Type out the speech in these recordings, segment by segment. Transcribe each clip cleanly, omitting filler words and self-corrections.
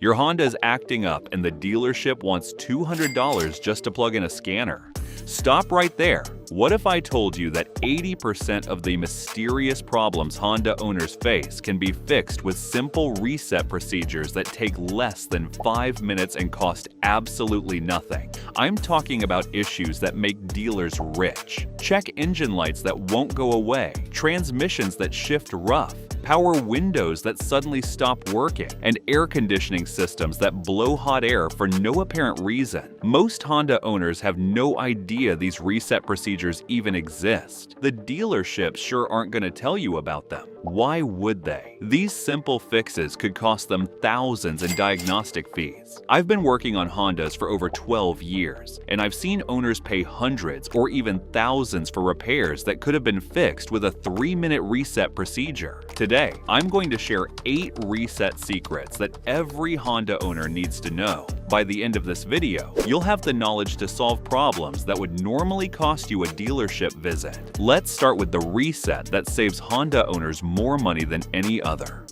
Your Honda is acting up and the dealership wants $200 just to plug in a scanner. Stop right there. What if I told you that 80% of the mysterious problems Honda owners face can be fixed with simple reset procedures that take less than 5 minutes and cost absolutely nothing? I'm talking about issues that make dealers rich. Check engine lights that won't go away, transmissions that shift rough, power windows that suddenly stop working, and air conditioning systems that blow hot air for no apparent reason. Most Honda owners have no idea these reset procedures even exist. The dealerships sure aren't going to tell you about them. Why would they? These simple fixes could cost them thousands in diagnostic fees. I've been working on Hondas for over 12 years, and I've seen owners pay hundreds or even thousands for repairs that could have been fixed with a 3-minute reset procedure. Today, I'm going to share 8 reset secrets that every Honda owner needs to know. By the end of this video, you'll have the knowledge to solve problems that would normally cost you a dealership visit. Let's start with the reset that saves Honda owners more money than any other.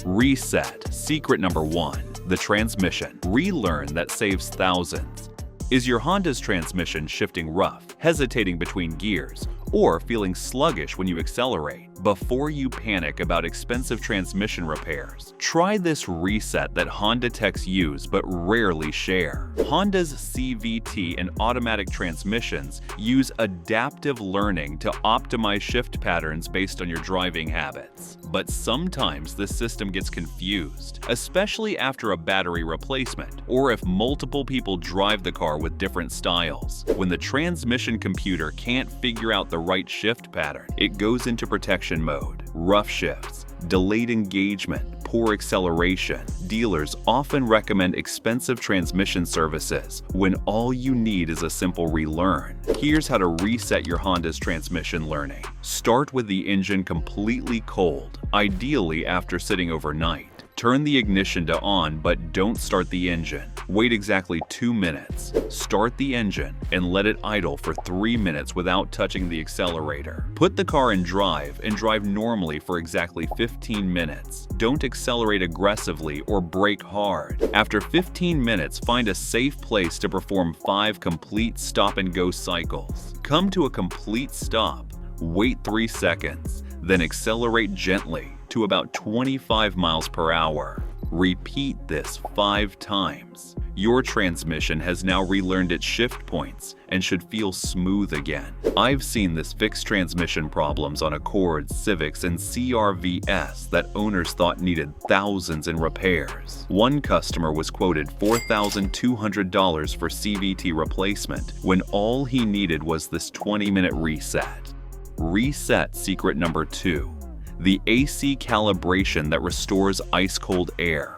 Reset. Secret number 1. The transmission. Relearn that saves thousands. Is your Honda's transmission shifting rough, hesitating between gears, or feeling sluggish when you accelerate? Before you panic about expensive transmission repairs, try this reset that Honda techs use but rarely share. Honda's CVT and automatic transmissions use adaptive learning to optimize shift patterns based on your driving habits. But sometimes the system gets confused, especially after a battery replacement or if multiple people drive the car with different styles. When the transmission computer can't figure out the right shift pattern, it goes into protection mode. Rough shifts, delayed engagement, poor acceleration. Dealers often recommend expensive transmission services when all you need is a simple relearn. Here's how to reset your Honda's transmission learning. Start with the engine completely cold, ideally after sitting overnight. Turn the ignition to on, but don't start the engine. Wait exactly 2 minutes. Start the engine and let it idle for 3 minutes without touching the accelerator. Put the car in drive and drive normally for exactly 15 minutes. Don't accelerate aggressively or brake hard. After 15 minutes, find a safe place to perform 5 complete stop-and-go cycles. Come to a complete stop. Wait 3 seconds, then accelerate gently to about 25 miles per hour. Repeat this 5 times. Your transmission has now relearned its shift points and should feel smooth again. I've seen this fix transmission problems on Accords, Civics, and CR-Vs that owners thought needed thousands in repairs. One customer was quoted $4,200 for CVT replacement when all he needed was this 20-minute reset. Reset secret number 2. The AC calibration that restores ice-cold air.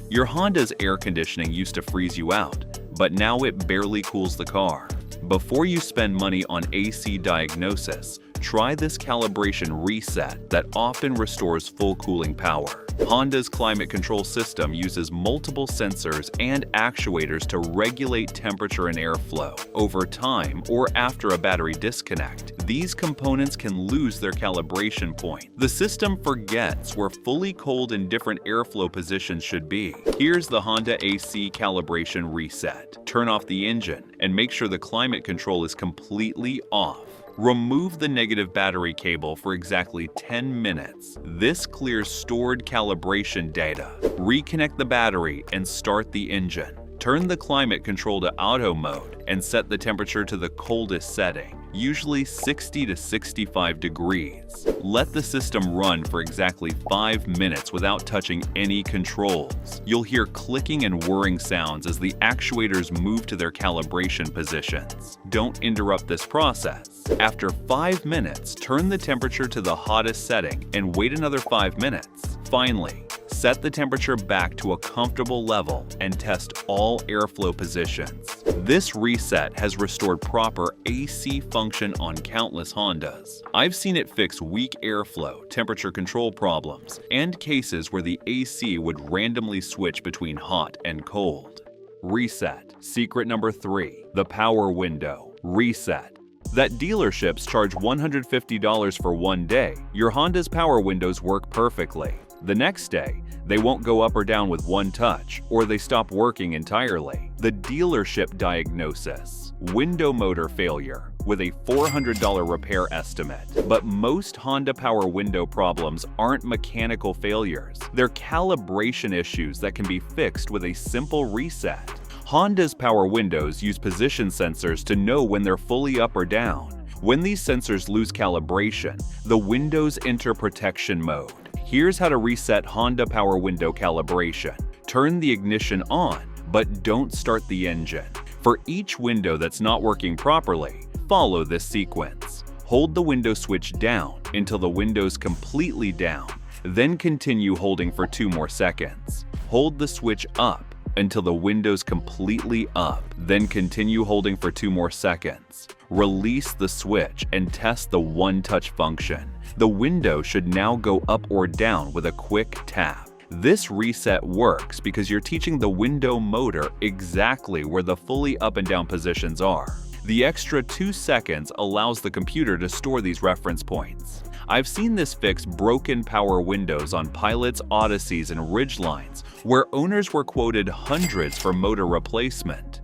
Your Honda's air conditioning used to freeze you out, but now it barely cools the car. Before you spend money on AC diagnosis, try this calibration reset that often restores full cooling power. Honda's climate control system uses multiple sensors and actuators to regulate temperature and airflow. Over time or after a battery disconnect, these components can lose their calibration point. The system forgets where fully cold and different airflow positions should be. Here's the Honda AC calibration reset. Turn off the engine and make sure the climate control is completely off. Remove the negative battery cable for exactly 10 minutes. This clears stored calibration data. Reconnect the battery and start the engine. Turn the climate control to auto mode and set the temperature to the coldest setting, usually 60 to 65 degrees. Let the system run for exactly 5 minutes without touching any controls. You'll hear clicking and whirring sounds as the actuators move to their calibration positions. Don't interrupt this process. After 5 minutes, turn the temperature to the hottest setting and wait another 5 minutes. Finally, set the temperature back to a comfortable level and test all airflow positions. This reset has restored proper AC function on countless Hondas. I've seen it fix weak airflow, temperature control problems, and cases where the AC would randomly switch between hot and cold. Reset. Secret number 3. The power window. Reset. That dealerships charge $150 for one day, your Honda's power windows work perfectly. The next day, they won't go up or down with one touch, or they stop working entirely. The dealership diagnosis: window motor failure, with a $400 repair estimate. But most Honda power window problems aren't mechanical failures. They're calibration issues that can be fixed with a simple reset. Honda's power windows use position sensors to know when they're fully up or down. When these sensors lose calibration, the windows enter protection mode. Here's how to reset Honda power window calibration. Turn the ignition on, but don't start the engine. For each window that's not working properly, follow this sequence. Hold the window switch down until the window's completely down, then continue holding for 2 more seconds. Hold the switch up until the window's completely up, then continue holding for 2 more seconds. Release the switch and test the one-touch function. The window should now go up or down with a quick tap. This reset works because you're teaching the window motor exactly where the fully up and down positions are. The extra 2 seconds allows the computer to store these reference points. I've seen this fix broken power windows on Pilots, Odysseys, and Ridgelines, where owners were quoted hundreds for motor replacement.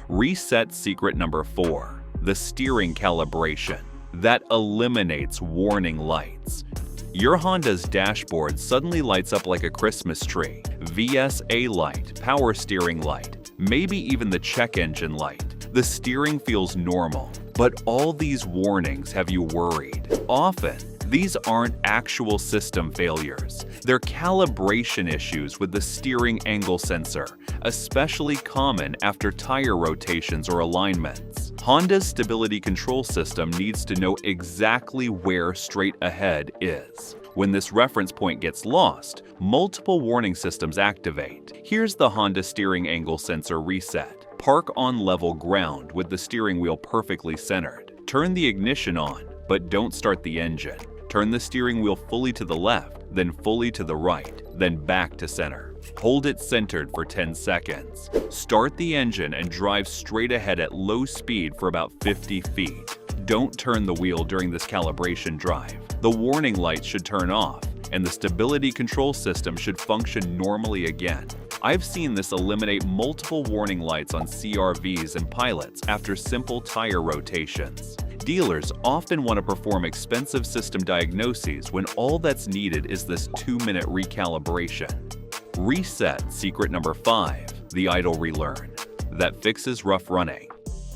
Reset secret number 4, the steering calibration. That eliminates warning lights. Your Honda's dashboard suddenly lights up like a Christmas tree. VSA light, power steering light, maybe even the check engine light. The steering feels normal, but all these warnings have you worried. Often, these aren't actual system failures. They're calibration issues with the steering angle sensor, especially common after tire rotations or alignments. Honda's stability control system needs to know exactly where straight ahead is. When this reference point gets lost, multiple warning systems activate. Here's the Honda steering angle sensor reset. Park on level ground with the steering wheel perfectly centered. Turn the ignition on, but don't start the engine. Turn the steering wheel fully to the left, then fully to the right, then back to center. Hold it centered for 10 seconds. Start the engine and drive straight ahead at low speed for about 50 feet. Don't turn the wheel during this calibration drive. The warning lights should turn off, and the stability control system should function normally again. I've seen this eliminate multiple warning lights on CR-Vs and Pilots after simple tire rotations. Dealers often want to perform expensive system diagnoses when all that's needed is this 2-minute recalibration. Reset secret number 5, the idle relearn. That fixes rough running.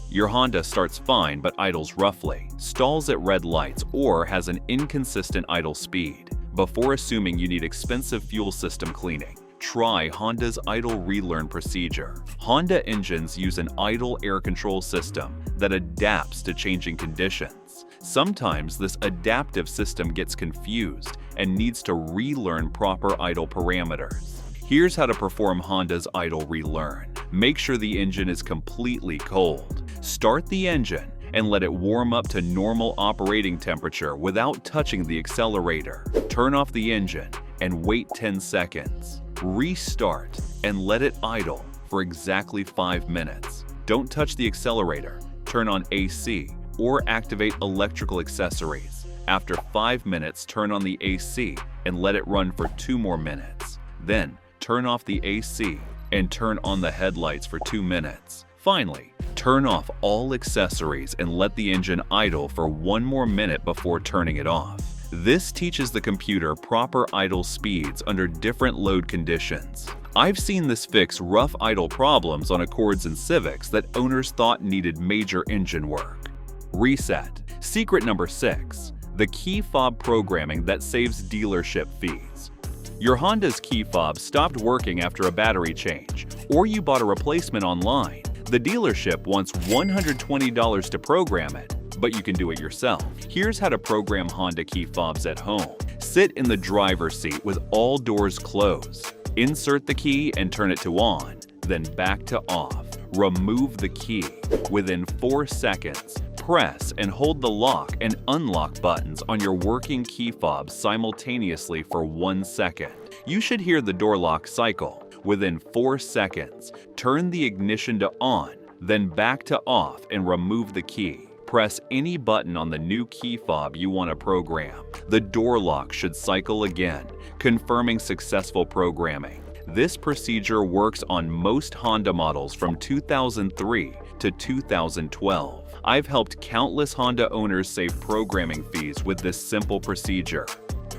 Your Honda starts fine but idles roughly, stalls at red lights, or has an inconsistent idle speed. Before assuming you need expensive fuel system cleaning, try Honda's idle relearn procedure. Honda engines use an idle air control system that adapts to changing conditions. Sometimes this adaptive system gets confused and needs to relearn proper idle parameters. Here's how to perform Honda's idle relearn. Make sure the engine is completely cold. Start the engine and let it warm up to normal operating temperature without touching the accelerator. Turn off the engine and wait 10 seconds. Restart and let it idle for exactly 5 minutes. Don't touch the accelerator. Turn on AC or activate electrical accessories. After 5 minutes, turn on the AC and let it run for 2 more minutes. Then, turn off the AC and turn on the headlights for 2 minutes. Finally, turn off all accessories and let the engine idle for 1 more minute before turning it off. This teaches the computer proper idle speeds under different load conditions. I've seen this fix rough idle problems on Accords and Civics that owners thought needed major engine work. Reset. Secret number 6. The key fob programming that saves dealership fees. Your Honda's key fob stopped working after a battery change, or you bought a replacement online. The dealership wants $120 to program it, but you can do it yourself. Here's how to program Honda key fobs at home. Sit in the driver's seat with all doors closed. Insert the key and turn it to on, then back to off. Remove the key. Within 4 seconds, press and hold the lock and unlock buttons on your working key fob simultaneously for 1 second. You should hear the door lock cycle. Within 4 seconds, turn the ignition to on, then back to off and remove the key. Press any button on the new key fob you want to program. The door lock should cycle again, confirming successful programming. This procedure works on most Honda models from 2003 to 2012. I've helped countless Honda owners save programming fees with this simple procedure.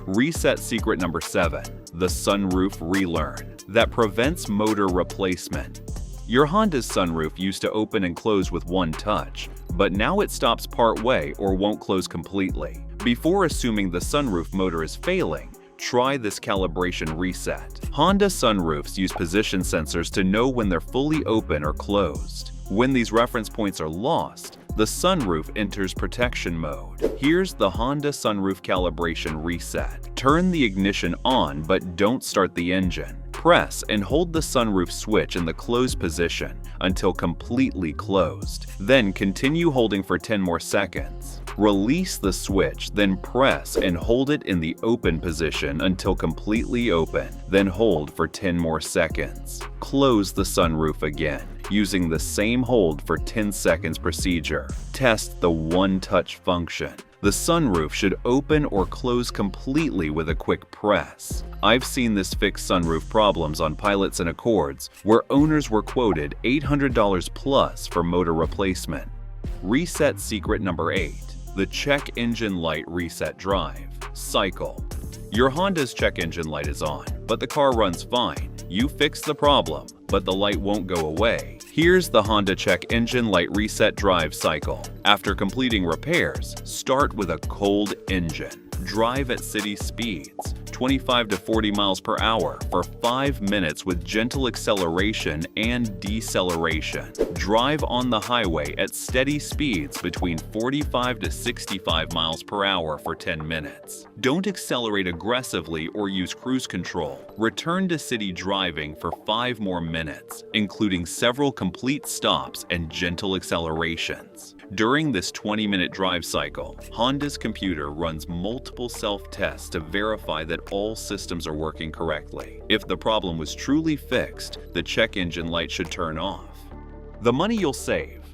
Reset secret number 7, the sunroof relearn, that prevents motor replacement. Your Honda's sunroof used to open and close with one touch, but now it stops part-way or won't close completely. Before assuming the sunroof motor is failing, try this calibration reset. Honda sunroofs use position sensors to know when they're fully open or closed. When these reference points are lost, the sunroof enters protection mode. Here's the Honda sunroof calibration reset. Turn the ignition on but don't start the engine. Press and hold the sunroof switch in the closed position until completely closed. Then continue holding for 10 more seconds. Release the switch, then press and hold it in the open position until completely open, then hold for 10 more seconds. Close the sunroof again, using the same hold for 10 seconds procedure. Test the one-touch function. The sunroof should open or close completely with a quick press. I've seen this fix sunroof problems on Pilots and Accords, where owners were quoted $800 plus for motor replacement. Reset secret number 8, the check engine light reset drive cycle. Your Honda's check engine light is on, but the car runs fine. You fix the problem, but the light won't go away. Here's the Honda check engine light reset drive cycle. After completing repairs, start with a cold engine. Drive at city speeds, 25 to 40 miles per hour for 5 minutes with gentle acceleration and deceleration. Drive on the highway at steady speeds between 45 to 65 miles per hour for 10 minutes. Don't accelerate aggressively or use cruise control. Return to city driving for 5 more minutes, including several complete stops and gentle accelerations. During this 20-minute drive cycle, Honda's computer runs multiple self-tests to verify that all systems are working correctly. If the problem was truly fixed, the check engine light should turn off. The money you'll save.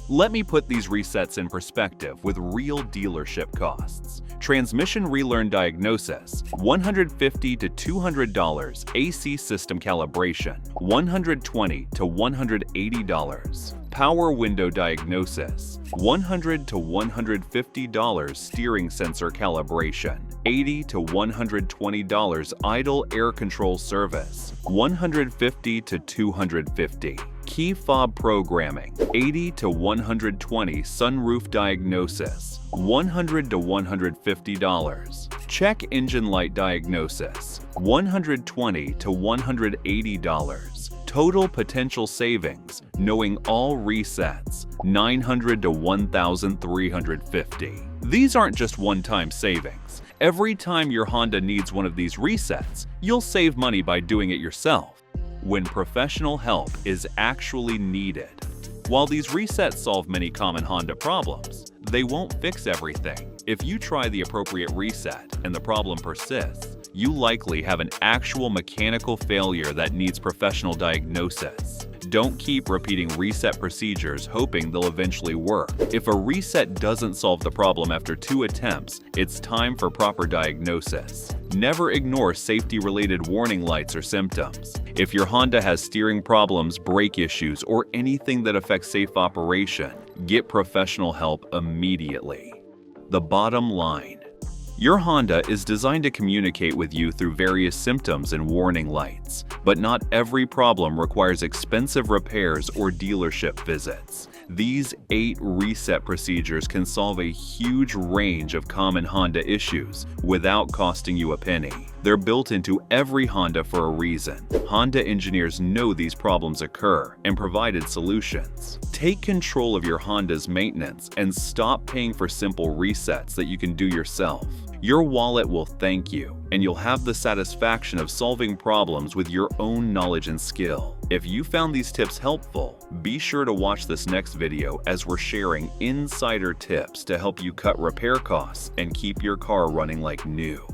Let me put these resets in perspective with real dealership costs. Transmission relearn diagnosis, $150 to $200. AC system calibration, $120 to $180. Power window diagnosis, $100 to $150. Steering sensor calibration, $80 to $120. Idle air control service, $150 to $250. Key fob programming, $80 to $120. Sunroof diagnosis, $100 to $150. Check engine light diagnosis, $120 to $180. Total potential savings, knowing all resets, $900 to $1,350. These aren't just one-time savings. Every time your Honda needs one of these resets, you'll save money by doing it yourself, when professional help is actually needed. While these resets solve many common Honda problems, they won't fix everything. If you try the appropriate reset and the problem persists, you likely have an actual mechanical failure that needs professional diagnosis. Don't keep repeating reset procedures hoping they'll eventually work. If a reset doesn't solve the problem after 2 attempts, it's time for proper diagnosis. Never ignore safety-related warning lights or symptoms. If your Honda has steering problems, brake issues, or anything that affects safe operation, get professional help immediately. The bottom line. Your Honda is designed to communicate with you through various symptoms and warning lights, but not every problem requires expensive repairs or dealership visits. These 8 reset procedures can solve a huge range of common Honda issues without costing you a penny. They're built into every Honda for a reason. Honda engineers know these problems occur and provided solutions. Take control of your Honda's maintenance and stop paying for simple resets that you can do yourself. Your wallet will thank you, and you'll have the satisfaction of solving problems with your own knowledge and skill. If you found these tips helpful, be sure to watch this next video as we're sharing insider tips to help you cut repair costs and keep your car running like new.